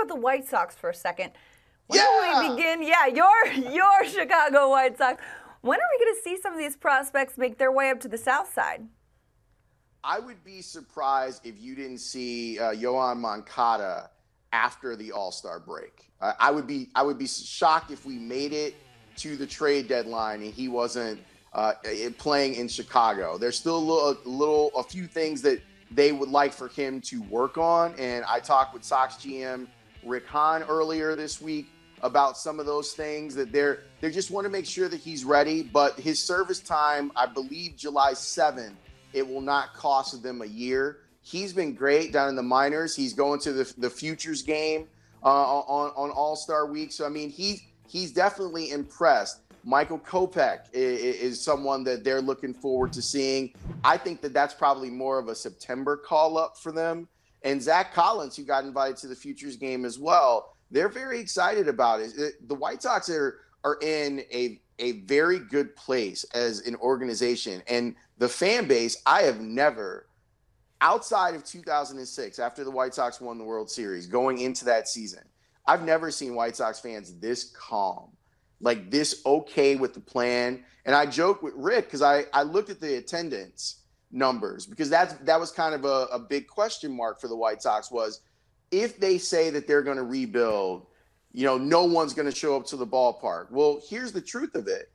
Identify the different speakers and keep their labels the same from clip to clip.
Speaker 1: about the White Sox for a second. When
Speaker 2: Yeah!
Speaker 1: do we begin? Yeah, your Chicago White Sox. When are we going to see some of these prospects make their way up to the South Side?
Speaker 2: I would be surprised if you didn't see Yohan Moncada after the All-Star break. I would be shocked if we made it to the trade deadline and he wasn't playing in Chicago. There's still a few things that they would like for him to work on. And I talked with Sox GM Rick Hahn earlier this week about some of those things that they just want to make sure that he's ready. But his service time, I believe July 7th, it will not cost them a year. He's been great down in the minors. He's going to the futures game on All-Star Week. So, I mean, he's definitely impressed. Michael Kopech is someone that they're looking forward to seeing. I think that that's probably more of a September call-up for them. And Zach Collins, who got invited to the futures game as well, they're very excited about it. The White Sox are in a very good place as an organization. And the fan base, I have never, outside of 2006, after the White Sox won the World Series, going into that season, I've never seen White Sox fans this calm, like this okay with the plan. And I joke with Rick because I looked at the attendance numbers because that was kind of a big question mark for the White Sox was if they say that they're going to rebuild, no one's going to show up to the ballpark. Well, here's the truth of it.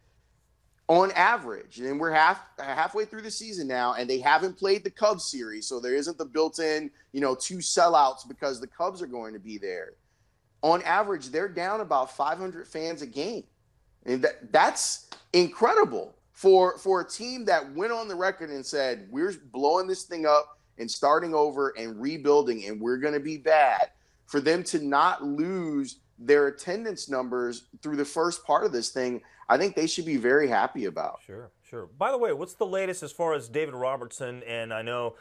Speaker 2: On average, and we're halfway through the season now, and they haven't played the Cubs series, so there isn't the built-in, 2 sellouts because the Cubs are going to be there. On average, they're down about 500 fans a game. And that's incredible for a team that went on the record and said, we're blowing this thing up and starting over and rebuilding, and we're going to be bad. For them to not lose their attendance numbers through the first part of this thing, I think they should be very happy about.
Speaker 3: Sure. By the way, what's the latest as far as David Robertson? And I know,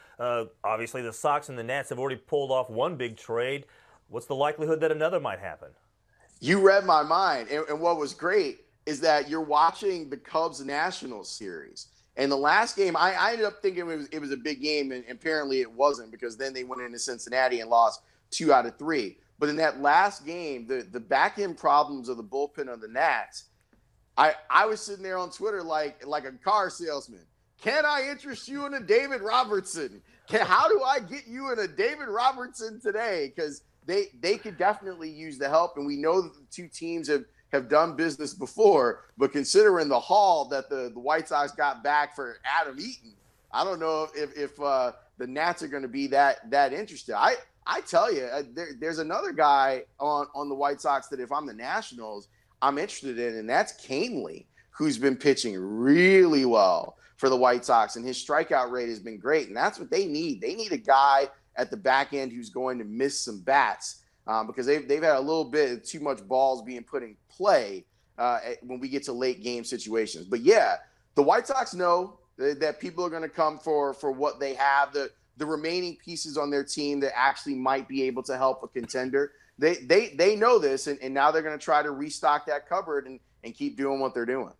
Speaker 3: obviously, the Sox and the Nats have already pulled off one big trade. What's the likelihood that another might happen?
Speaker 2: You read my mind. And what was great is that you're watching the Cubs-Nationals series. And the last game, I ended up thinking it was a big game, and apparently it wasn't because then they went into Cincinnati and lost 2 out of 3. But in that last game, the back-end problems of the bullpen of the Nats, I was sitting there on Twitter like a car salesman. Can I interest you in a David Robertson? How do I get you in a David Robertson today? Because they could definitely use the help, and we know that the two teams have done business before. But considering the haul that the White Sox got back for Adam Eaton, I don't know if the Nats are going to be that interested. I tell you, there's another guy on the White Sox that if I'm the Nationals, I'm interested in, and that's Canely, who's been pitching really well for the White Sox, and his strikeout rate has been great, and that's what they need. They need a guy at the back end who's going to miss some bats because they've had a little bit too much balls being put in play when we get to late game situations. But yeah, the White Sox know that people are going to come for what they have, the remaining pieces on their team that actually might be able to help a contender. They know this, and now they're going to try to restock that cupboard and keep doing what they're doing.